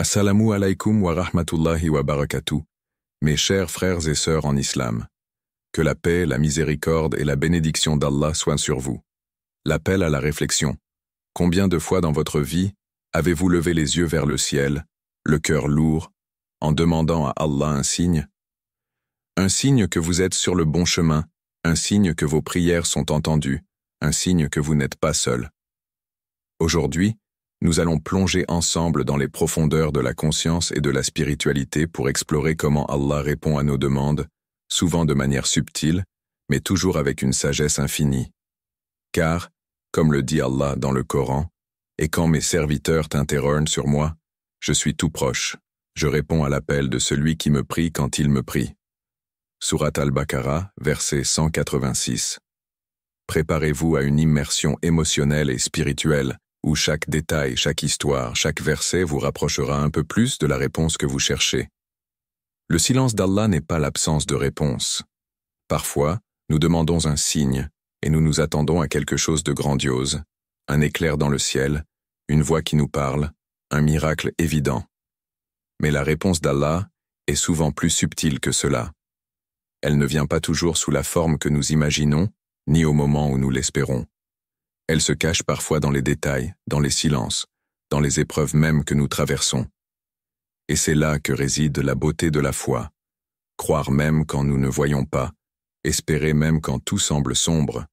Assalamu alaikum wa rahmatullahi wa barakatuh, mes chers frères et sœurs en islam. Que la paix, la miséricorde et la bénédiction d'Allah soient sur vous. L'appel à la réflexion. Combien de fois dans votre vie avez-vous levé les yeux vers le ciel, le cœur lourd, en demandant à Allah un signe? Un signe que vous êtes sur le bon chemin, un signe que vos prières sont entendues, un signe que vous n'êtes pas seul. Aujourd'hui, nous allons plonger ensemble dans les profondeurs de la conscience et de la spiritualité pour explorer comment Allah répond à nos demandes, souvent de manière subtile, mais toujours avec une sagesse infinie. Car, comme le dit Allah dans le Coran, « Et quand mes serviteurs t'interrogent sur moi, je suis tout proche, je réponds à l'appel de celui qui me prie quand il me prie. » Surat al-Baqarah, verset 186. Préparez-vous à une immersion émotionnelle et spirituelle, où chaque détail, chaque histoire, chaque verset vous rapprochera un peu plus de la réponse que vous cherchez. Le silence d'Allah n'est pas l'absence de réponse. Parfois, nous demandons un signe, et nous nous attendons à quelque chose de grandiose, un éclair dans le ciel, une voix qui nous parle, un miracle évident. Mais la réponse d'Allah est souvent plus subtile que cela. Elle ne vient pas toujours sous la forme que nous imaginons, ni au moment où nous l'espérons. Elle se cache parfois dans les détails, dans les silences, dans les épreuves mêmes que nous traversons. Et c'est là que réside la beauté de la foi. Croire même quand nous ne voyons pas, espérer même quand tout semble sombre.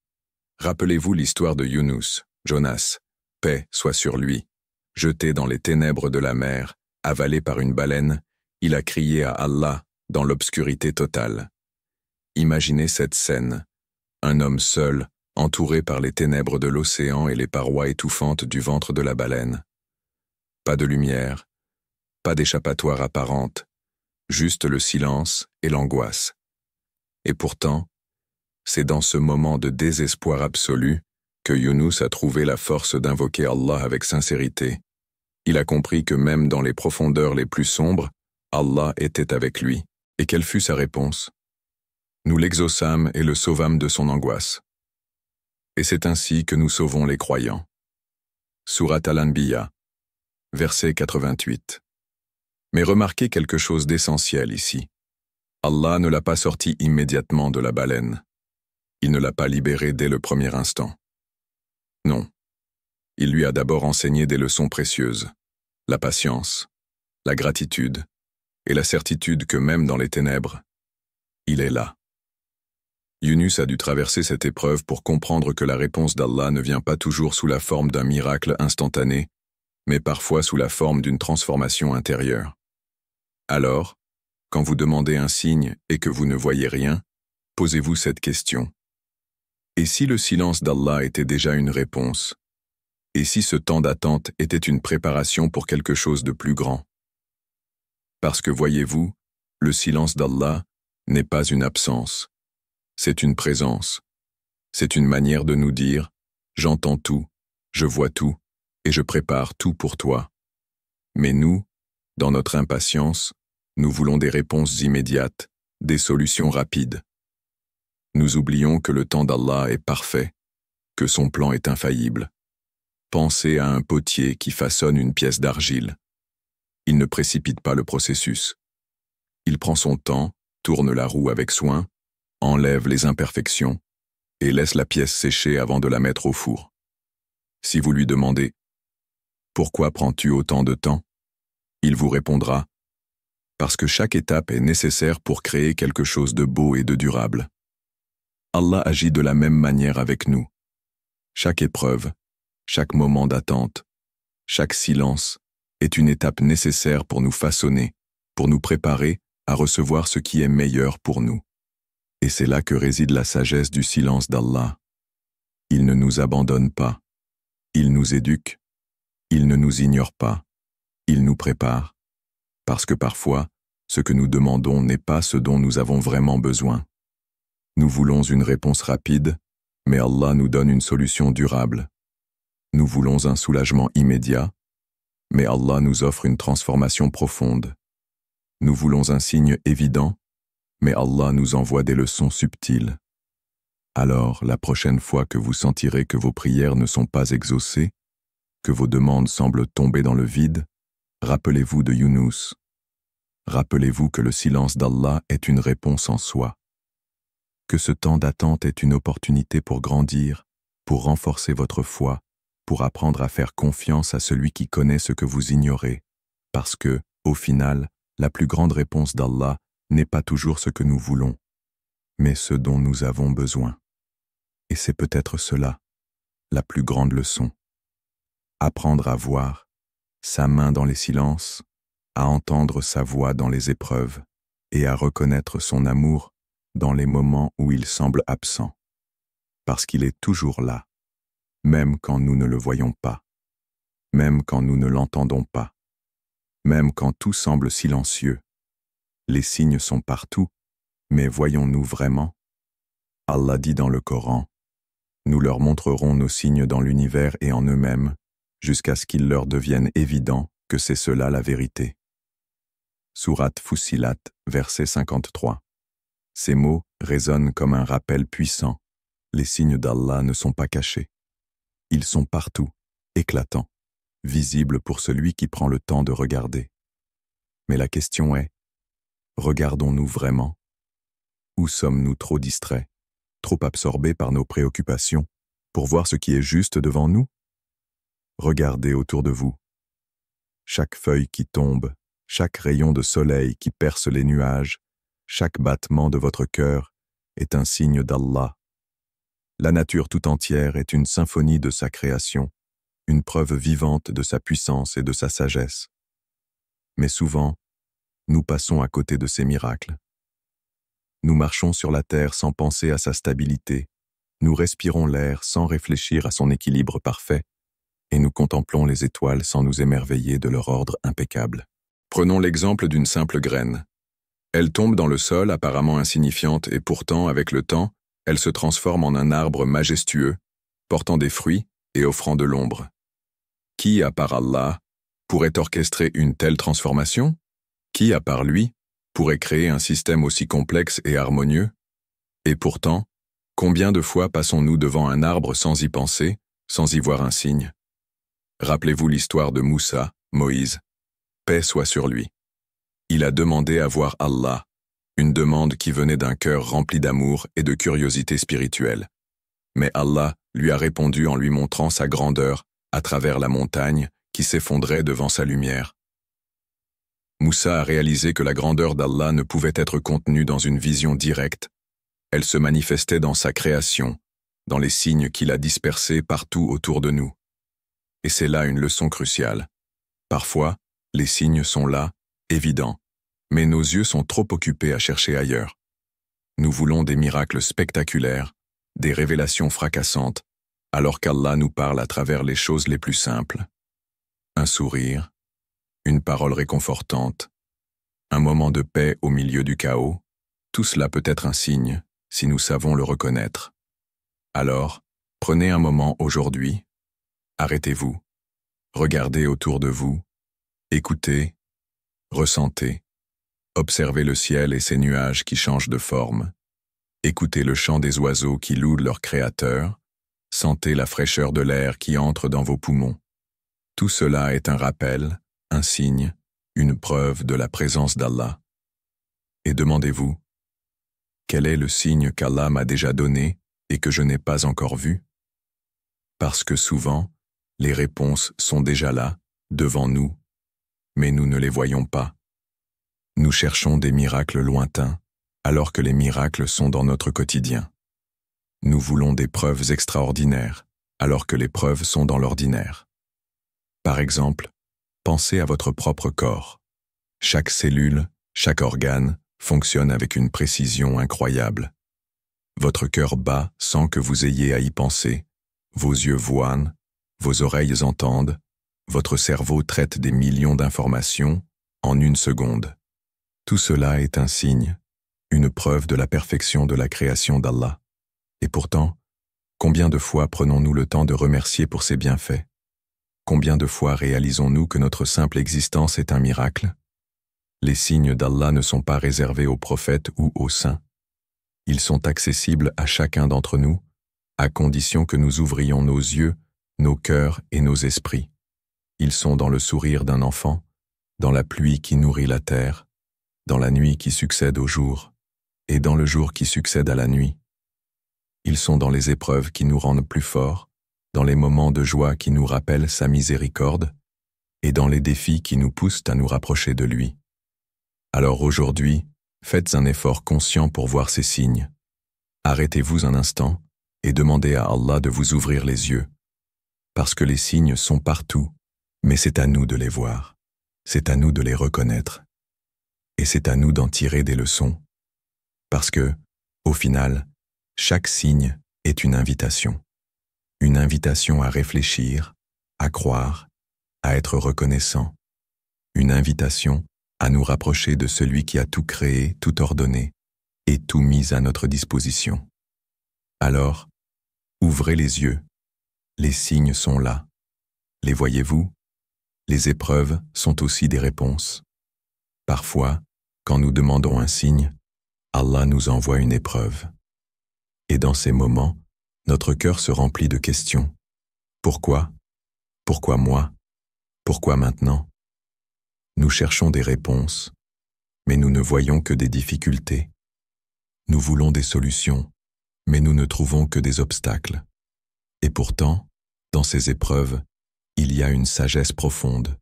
Rappelez-vous l'histoire de Yunus, Jonas, paix soit sur lui. Jeté dans les ténèbres de la mer, avalé par une baleine, il a crié à Allah dans l'obscurité totale. Imaginez cette scène. Un homme seul, entouré par les ténèbres de l'océan et les parois étouffantes du ventre de la baleine. Pas de lumière, pas d'échappatoire apparente, juste le silence et l'angoisse. Et pourtant, c'est dans ce moment de désespoir absolu que Yunus a trouvé la force d'invoquer Allah avec sincérité. Il a compris que même dans les profondeurs les plus sombres, Allah était avec lui. Et quelle fut sa réponse? Nous l'exaucâmes et le sauvâmes de son angoisse. Et c'est ainsi que nous sauvons les croyants. Surat al-Anbiya, verset 88. Mais remarquez quelque chose d'essentiel ici. Allah ne l'a pas sorti immédiatement de la baleine. Il ne l'a pas libéré dès le premier instant. Non. Il lui a d'abord enseigné des leçons précieuses, la patience, la gratitude et la certitude que même dans les ténèbres, il est là. Yunus a dû traverser cette épreuve pour comprendre que la réponse d'Allah ne vient pas toujours sous la forme d'un miracle instantané, mais parfois sous la forme d'une transformation intérieure. Alors, quand vous demandez un signe et que vous ne voyez rien, posez-vous cette question. Et si le silence d'Allah était déjà une réponse? Et si ce temps d'attente était une préparation pour quelque chose de plus grand? Parce que voyez-vous, le silence d'Allah n'est pas une absence. C'est une présence. C'est une manière de nous dire « J'entends tout, je vois tout, et je prépare tout pour toi. » Mais nous, dans notre impatience, nous voulons des réponses immédiates, des solutions rapides. Nous oublions que le temps d'Allah est parfait, que son plan est infaillible. Pensez à un potier qui façonne une pièce d'argile. Il ne précipite pas le processus. Il prend son temps, tourne la roue avec soin, enlève les imperfections et laisse la pièce sécher avant de la mettre au four. Si vous lui demandez « Pourquoi prends-tu autant de temps ?» il vous répondra « Parce que chaque étape est nécessaire pour créer quelque chose de beau et de durable. » Allah agit de la même manière avec nous. Chaque épreuve, chaque moment d'attente, chaque silence est une étape nécessaire pour nous façonner, pour nous préparer à recevoir ce qui est meilleur pour nous. Et c'est là que réside la sagesse du silence d'Allah. Il ne nous abandonne pas. Il nous éduque. Il ne nous ignore pas. Il nous prépare. Parce que parfois, ce que nous demandons n'est pas ce dont nous avons vraiment besoin. Nous voulons une réponse rapide, mais Allah nous donne une solution durable. Nous voulons un soulagement immédiat, mais Allah nous offre une transformation profonde. Nous voulons un signe évident, mais Allah nous envoie des leçons subtiles. Alors, la prochaine fois que vous sentirez que vos prières ne sont pas exaucées, que vos demandes semblent tomber dans le vide, Rappelez-vous de Younous. Rappelez-vous que le silence d'Allah est une réponse en soi. Que ce temps d'attente est une opportunité pour grandir, pour renforcer votre foi, pour apprendre à faire confiance à celui qui connaît ce que vous ignorez, parce que, au final, la plus grande réponse d'Allah n'est pas toujours ce que nous voulons, mais ce dont nous avons besoin. Et c'est peut-être cela, la plus grande leçon. Apprendre à voir, sa main dans les silences, à entendre sa voix dans les épreuves, et à reconnaître son amour dans les moments où il semble absent. Parce qu'il est toujours là, même quand nous ne le voyons pas, même quand nous ne l'entendons pas, même quand tout semble silencieux. Les signes sont partout, mais voyons-nous vraiment? Allah dit dans le Coran, « Nous leur montrerons nos signes dans l'univers et en eux-mêmes, jusqu'à ce qu'il leur devienne évident que c'est cela la vérité. » Sourate Fussilat, verset 53. Ces mots résonnent comme un rappel puissant. Les signes d'Allah ne sont pas cachés. Ils sont partout, éclatants, visibles pour celui qui prend le temps de regarder. Mais la question est, regardons-nous vraiment? Ou sommes-nous trop distraits, trop absorbés par nos préoccupations, pour voir ce qui est juste devant nous? Regardez autour de vous. Chaque feuille qui tombe, chaque rayon de soleil qui perce les nuages, chaque battement de votre cœur est un signe d'Allah. La nature tout entière est une symphonie de sa création, une preuve vivante de sa puissance et de sa sagesse. Mais souvent, nous passons à côté de ces miracles. Nous marchons sur la terre sans penser à sa stabilité, nous respirons l'air sans réfléchir à son équilibre parfait, et nous contemplons les étoiles sans nous émerveiller de leur ordre impeccable. Prenons l'exemple d'une simple graine. Elle tombe dans le sol apparemment insignifiante et pourtant, avec le temps, elle se transforme en un arbre majestueux, portant des fruits et offrant de l'ombre. Qui, à part Allah, pourrait orchestrer une telle transformation? Qui, à part lui, pourrait créer un système aussi complexe et harmonieux? Et pourtant, combien de fois passons-nous devant un arbre sans y penser, sans y voir un signe? Rappelez-vous l'histoire de Moussa, Moïse. Paix soit sur lui. Il a demandé à voir Allah, une demande qui venait d'un cœur rempli d'amour et de curiosité spirituelle. Mais Allah lui a répondu en lui montrant sa grandeur à travers la montagne qui s'effondrait devant sa lumière. Moussa a réalisé que la grandeur d'Allah ne pouvait être contenue dans une vision directe. Elle se manifestait dans sa création, dans les signes qu'il a dispersés partout autour de nous. Et c'est là une leçon cruciale. Parfois, les signes sont là, évidents, mais nos yeux sont trop occupés à chercher ailleurs. Nous voulons des miracles spectaculaires, des révélations fracassantes, alors qu'Allah nous parle à travers les choses les plus simples. Un sourire, une parole réconfortante, un moment de paix au milieu du chaos, tout cela peut être un signe, si nous savons le reconnaître. Alors, prenez un moment aujourd'hui, arrêtez-vous, regardez autour de vous, écoutez, ressentez, observez le ciel et ses nuages qui changent de forme, écoutez le chant des oiseaux qui louent leur créateur, sentez la fraîcheur de l'air qui entre dans vos poumons. Tout cela est un rappel, un signe, une preuve de la présence d'Allah. Et demandez-vous, quel est le signe qu'Allah m'a déjà donné et que je n'ai pas encore vu? Parce que souvent, les réponses sont déjà là, devant nous, mais nous ne les voyons pas. Nous cherchons des miracles lointains, alors que les miracles sont dans notre quotidien. Nous voulons des preuves extraordinaires, alors que les preuves sont dans l'ordinaire. Par exemple, pensez à votre propre corps. Chaque cellule, chaque organe fonctionne avec une précision incroyable. Votre cœur bat sans que vous ayez à y penser, vos yeux voient, vos oreilles entendent, votre cerveau traite des millions d'informations en une seconde. Tout cela est un signe, une preuve de la perfection de la création d'Allah. Et pourtant, combien de fois prenons-nous le temps de remercier pour ses bienfaits? Combien de fois réalisons-nous que notre simple existence est un miracle? Les signes d'Allah ne sont pas réservés aux prophètes ou aux saints. Ils sont accessibles à chacun d'entre nous, à condition que nous ouvrions nos yeux, nos cœurs et nos esprits. Ils sont dans le sourire d'un enfant, dans la pluie qui nourrit la terre, dans la nuit qui succède au jour, et dans le jour qui succède à la nuit. Ils sont dans les épreuves qui nous rendent plus forts, dans les moments de joie qui nous rappellent sa miséricorde, et dans les défis qui nous poussent à nous rapprocher de lui. Alors aujourd'hui, faites un effort conscient pour voir ces signes. Arrêtez-vous un instant et demandez à Allah de vous ouvrir les yeux. Parce que les signes sont partout, mais c'est à nous de les voir. C'est à nous de les reconnaître. Et c'est à nous d'en tirer des leçons. Parce que, au final, chaque signe est une invitation. Une invitation à réfléchir, à croire, à être reconnaissant. Une invitation à nous rapprocher de celui qui a tout créé, tout ordonné et tout mis à notre disposition. Alors, ouvrez les yeux. Les signes sont là. Les voyez-vous? Les épreuves sont aussi des réponses. Parfois, quand nous demandons un signe, Allah nous envoie une épreuve. Et dans ces moments, notre cœur se remplit de questions. Pourquoi? Pourquoi moi? Pourquoi maintenant? Nous cherchons des réponses, mais nous ne voyons que des difficultés. Nous voulons des solutions, mais nous ne trouvons que des obstacles. Et pourtant, dans ces épreuves, il y a une sagesse profonde,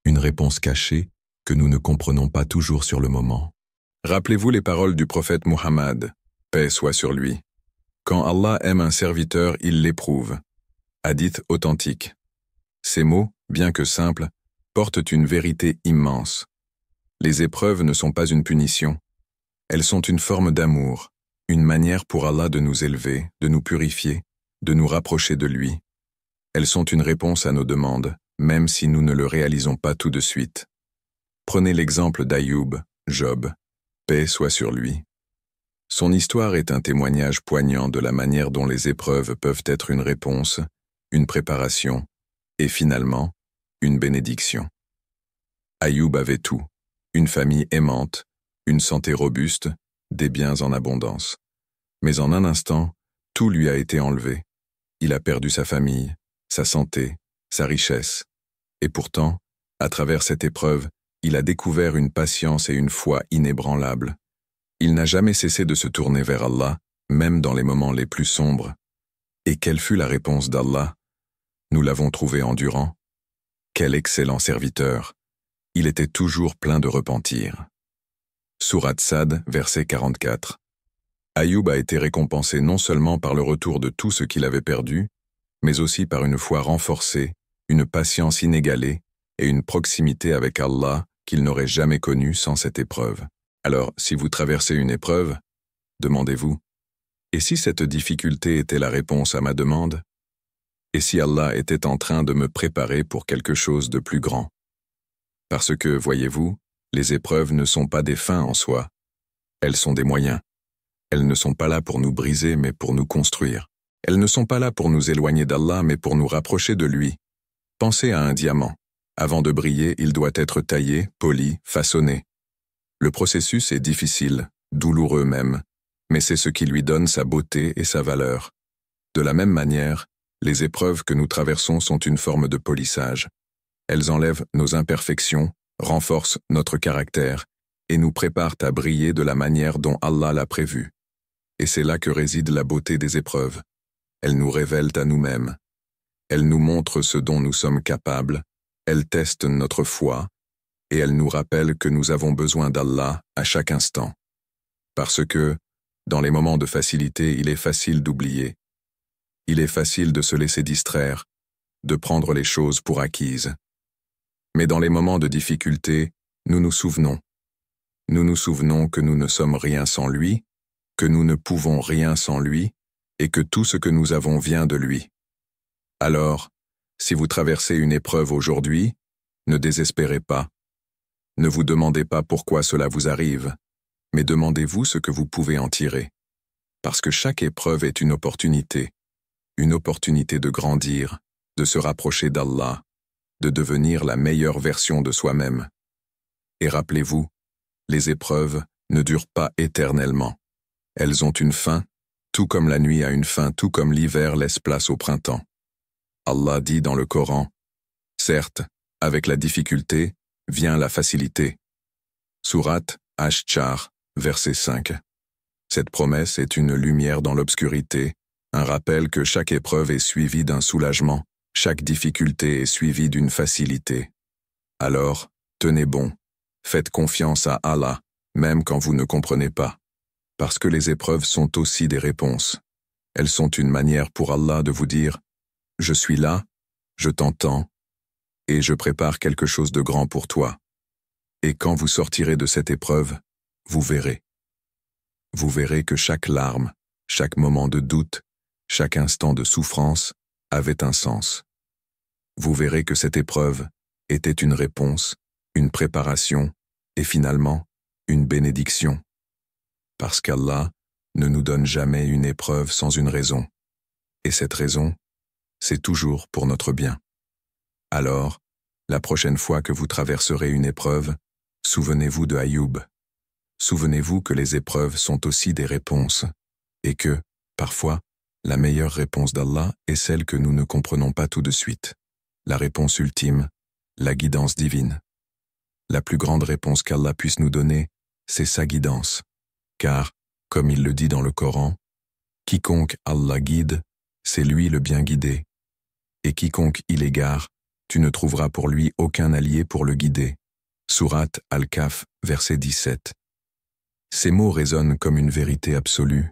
une réponse cachée que nous ne comprenons pas toujours sur le moment. Rappelez-vous les paroles du prophète Muhammad, paix soit sur lui. Quand Allah aime un serviteur, il l'éprouve. Hadith authentique. Ces mots, bien que simples, portent une vérité immense. Les épreuves ne sont pas une punition. Elles sont une forme d'amour, une manière pour Allah de nous élever, de nous purifier, de nous rapprocher de lui. Elles sont une réponse à nos demandes, même si nous ne le réalisons pas tout de suite. Prenez l'exemple d'Ayoub, Job, paix soit sur lui. Son histoire est un témoignage poignant de la manière dont les épreuves peuvent être une réponse, une préparation, et finalement, une bénédiction. Ayoub avait tout, une famille aimante, une santé robuste, des biens en abondance. Mais en un instant, tout lui a été enlevé. Il a perdu sa famille, sa santé, sa richesse. Et pourtant, à travers cette épreuve, il a découvert une patience et une foi inébranlables. Il n'a jamais cessé de se tourner vers Allah, même dans les moments les plus sombres. Et quelle fut la réponse d'Allah? Nous l'avons trouvé endurant. Quel excellent serviteur! Il était toujours plein de repentir. Sourate Sad, verset 44. Ayoub a été récompensé non seulement par le retour de tout ce qu'il avait perdu, mais aussi par une foi renforcée, une patience inégalée et une proximité avec Allah qu'il n'aurait jamais connue sans cette épreuve. Alors, si vous traversez une épreuve, demandez-vous, et si cette difficulté était la réponse à ma demande? Et si Allah était en train de me préparer pour quelque chose de plus grand? Parce que, voyez-vous, les épreuves ne sont pas des fins en soi. Elles sont des moyens. Elles ne sont pas là pour nous briser, mais pour nous construire. Elles ne sont pas là pour nous éloigner d'Allah, mais pour nous rapprocher de lui. Pensez à un diamant. Avant de briller, il doit être taillé, poli, façonné. Le processus est difficile, douloureux même, mais c'est ce qui lui donne sa beauté et sa valeur. De la même manière, les épreuves que nous traversons sont une forme de polissage. Elles enlèvent nos imperfections, renforcent notre caractère et nous préparent à briller de la manière dont Allah l'a prévu. Et c'est là que réside la beauté des épreuves. Elles nous révèlent à nous-mêmes. Elles nous montrent ce dont nous sommes capables, elles testent notre foi, et elles nous rappellent que nous avons besoin d'Allah à chaque instant. Parce que, dans les moments de facilité, il est facile d'oublier. Il est facile de se laisser distraire, de prendre les choses pour acquises. Mais dans les moments de difficulté, nous nous souvenons. Nous nous souvenons que nous ne sommes rien sans lui, que nous ne pouvons rien sans lui, et que tout ce que nous avons vient de lui. Alors, si vous traversez une épreuve aujourd'hui, ne désespérez pas. Ne vous demandez pas pourquoi cela vous arrive, mais demandez-vous ce que vous pouvez en tirer. Parce que chaque épreuve est une opportunité de grandir, de se rapprocher d'Allah, de devenir la meilleure version de soi-même. Et rappelez-vous, les épreuves ne durent pas éternellement. Elles ont une fin, tout comme la nuit a une fin, tout comme l'hiver laisse place au printemps. Allah dit dans le Coran, « Certes, avec la difficulté, vient la facilité. Sourate Ash-Char, verset 5. Cette promesse est une lumière dans l'obscurité, un rappel que chaque épreuve est suivie d'un soulagement, chaque difficulté est suivie d'une facilité. Alors, tenez bon, faites confiance à Allah, même quand vous ne comprenez pas. Parce que les épreuves sont aussi des réponses. Elles sont une manière pour Allah de vous dire « Je suis là, je t'entends, et je prépare quelque chose de grand pour toi. Et quand vous sortirez de cette épreuve, vous verrez. Vous verrez que chaque larme, chaque moment de doute, chaque instant de souffrance avait un sens. Vous verrez que cette épreuve était une réponse, une préparation, et finalement, une bénédiction. Parce qu'Allah ne nous donne jamais une épreuve sans une raison. Et cette raison, c'est toujours pour notre bien. Alors, la prochaine fois que vous traverserez une épreuve, souvenez-vous de Ayoub. Souvenez-vous que les épreuves sont aussi des réponses, et que, parfois, la meilleure réponse d'Allah est celle que nous ne comprenons pas tout de suite. La réponse ultime, la guidance divine. La plus grande réponse qu'Allah puisse nous donner, c'est sa guidance. Car, comme il le dit dans le Coran, « Quiconque Allah guide, c'est lui le bien guidé. Et quiconque il égare, tu ne trouveras pour lui aucun allié pour le guider. » Sourate Al-Kahf, verset 17. Ces mots résonnent comme une vérité absolue.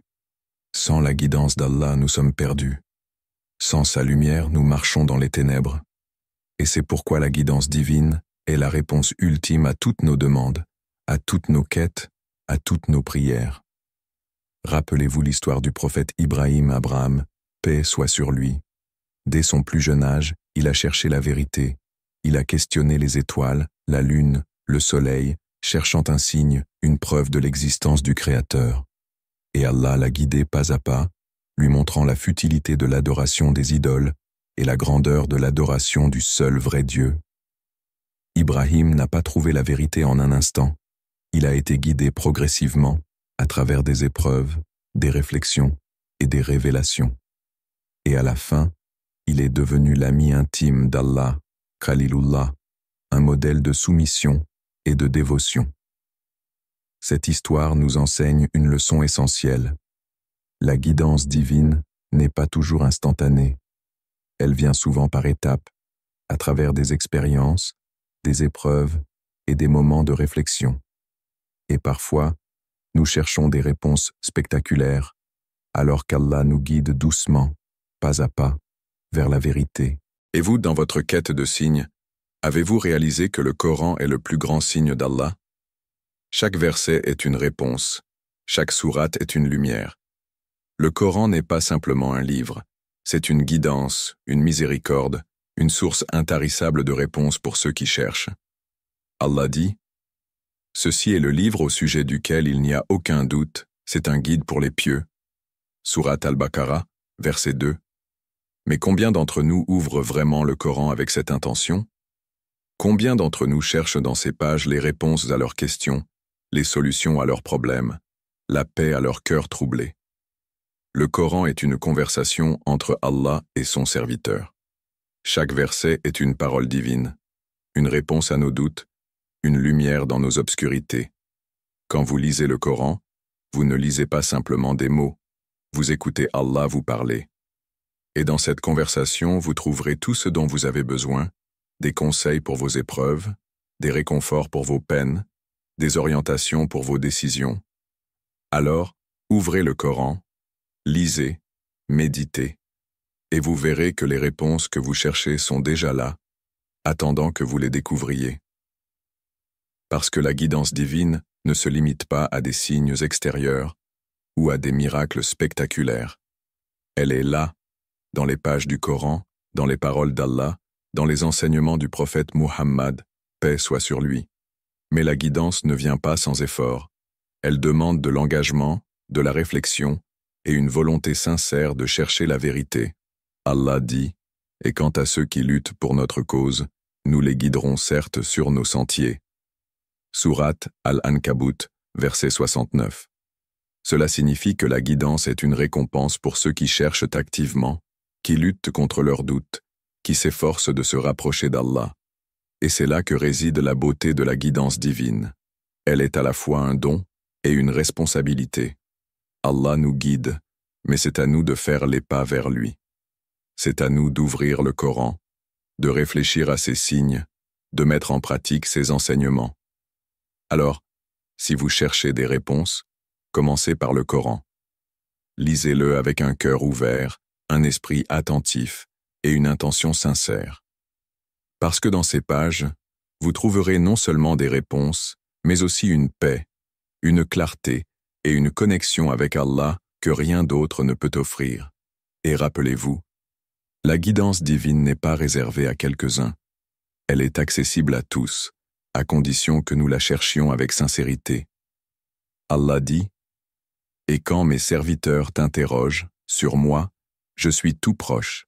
Sans la guidance d'Allah, nous sommes perdus. Sans sa lumière, nous marchons dans les ténèbres. Et c'est pourquoi la guidance divine est la réponse ultime à toutes nos demandes, à toutes nos quêtes, à toutes nos prières. Rappelez-vous l'histoire du prophète Ibrahim Abraham, paix soit sur lui. Dès son plus jeune âge, il a cherché la vérité. Il a questionné les étoiles, la lune, le soleil, cherchant un signe, une preuve de l'existence du Créateur. Et Allah l'a guidé pas à pas, lui montrant la futilité de l'adoration des idoles et la grandeur de l'adoration du seul vrai Dieu. Ibrahim n'a pas trouvé la vérité en un instant. Il a été guidé progressivement à travers des épreuves, des réflexions et des révélations. Et à la fin, il est devenu l'ami intime d'Allah, Khalilullah, un modèle de soumission et de dévotion. Cette histoire nous enseigne une leçon essentielle. La guidance divine n'est pas toujours instantanée. Elle vient souvent par étapes, à travers des expériences, des épreuves et des moments de réflexion. Et parfois, nous cherchons des réponses spectaculaires, alors qu'Allah nous guide doucement, pas à pas, vers la vérité. Et vous, dans votre quête de signes, avez-vous réalisé que le Coran est le plus grand signe d'Allah? Chaque verset est une réponse, chaque sourate est une lumière. Le Coran n'est pas simplement un livre, c'est une guidance, une miséricorde, une source intarissable de réponses pour ceux qui cherchent. Allah dit « Ceci est le livre au sujet duquel il n'y a aucun doute, c'est un guide pour les pieux. » Sourate Al-Baqarah, verset 2. Mais combien d'entre nous ouvrent vraiment le Coran avec cette intention? Combien d'entre nous cherchent dans ces pages les réponses à leurs questions, les solutions à leurs problèmes, la paix à leur cœur troublé? Le Coran est une conversation entre Allah et son serviteur. Chaque verset est une parole divine, une réponse à nos doutes, une lumière dans nos obscurités. Quand vous lisez le Coran, vous ne lisez pas simplement des mots, vous écoutez Allah vous parler. Et dans cette conversation, vous trouverez tout ce dont vous avez besoin, des conseils pour vos épreuves, des réconforts pour vos peines, des orientations pour vos décisions. Alors, ouvrez le Coran, lisez, méditez, et vous verrez que les réponses que vous cherchez sont déjà là, attendant que vous les découvriez. Parce que la guidance divine ne se limite pas à des signes extérieurs ou à des miracles spectaculaires. Elle est là, dans les pages du Coran, dans les paroles d'Allah, dans les enseignements du prophète Muhammad, paix soit sur lui. Mais la guidance ne vient pas sans effort. Elle demande de l'engagement, de la réflexion et une volonté sincère de chercher la vérité. Allah dit, « Et quant à ceux qui luttent pour notre cause, nous les guiderons certes sur nos sentiers. » Sourate Al-Ankabut, verset 69. Cela signifie que la guidance est une récompense pour ceux qui cherchent activement, qui luttent contre leurs doutes, qui s'efforcent de se rapprocher d'Allah. Et c'est là que réside la beauté de la guidance divine. Elle est à la fois un don et une responsabilité. Allah nous guide, mais c'est à nous de faire les pas vers lui. C'est à nous d'ouvrir le Coran, de réfléchir à ses signes, de mettre en pratique ses enseignements. Alors, si vous cherchez des réponses, commencez par le Coran. Lisez-le avec un cœur ouvert, un esprit attentif et une intention sincère. Parce que dans ces pages, vous trouverez non seulement des réponses, mais aussi une paix, une clarté et une connexion avec Allah que rien d'autre ne peut offrir. Et rappelez-vous, la guidance divine n'est pas réservée à quelques-uns. Elle est accessible à tous, à condition que nous la cherchions avec sincérité. Allah dit, « Et quand mes serviteurs t'interrogent, sur moi, je suis tout proche.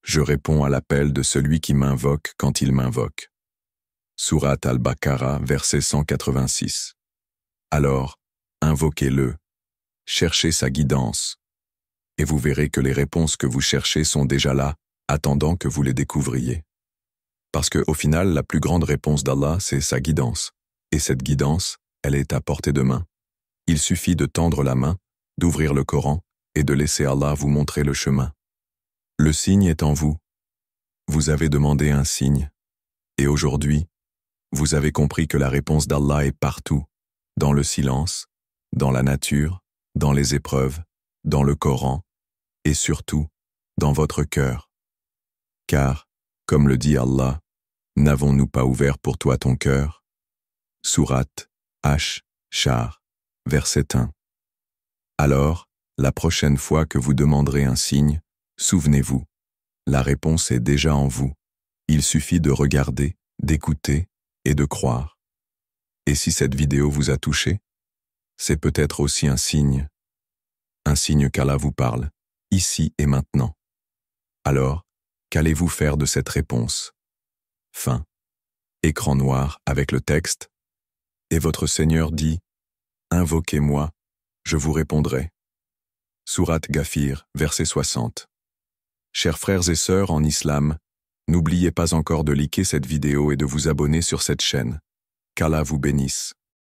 Je réponds à l'appel de celui qui m'invoque quand il m'invoque. » Sourate Al-Baqarah, verset 186. Alors, invoquez-le, cherchez sa guidance, et vous verrez que les réponses que vous cherchez sont déjà là, attendant que vous les découvriez. Parce qu'au final, la plus grande réponse d'Allah, c'est sa guidance. Et cette guidance, elle est à portée de main. Il suffit de tendre la main, d'ouvrir le Coran et de laisser Allah vous montrer le chemin. Le signe est en vous. Vous avez demandé un signe. Et aujourd'hui, vous avez compris que la réponse d'Allah est partout, dans le silence, dans la nature, dans les épreuves, dans le Coran, et surtout, dans votre cœur. Car, comme le dit Allah, n'avons-nous pas ouvert pour toi ton cœur? Sourate Ash-Shar, verset 1. Alors, la prochaine fois que vous demanderez un signe, souvenez-vous, la réponse est déjà en vous. Il suffit de regarder, d'écouter et de croire. Et si cette vidéo vous a touché, c'est peut-être aussi un signe qu'Allah vous parle, ici et maintenant. Alors, qu'allez-vous faire de cette réponse? Fin. Écran noir avec le texte. Et votre Seigneur dit, « Invoquez-moi, je vous répondrai. » Sourate Ghafir, verset 60. Chers frères et sœurs en islam, n'oubliez pas encore de liker cette vidéo et de vous abonner sur cette chaîne. Qu'Allah vous bénisse.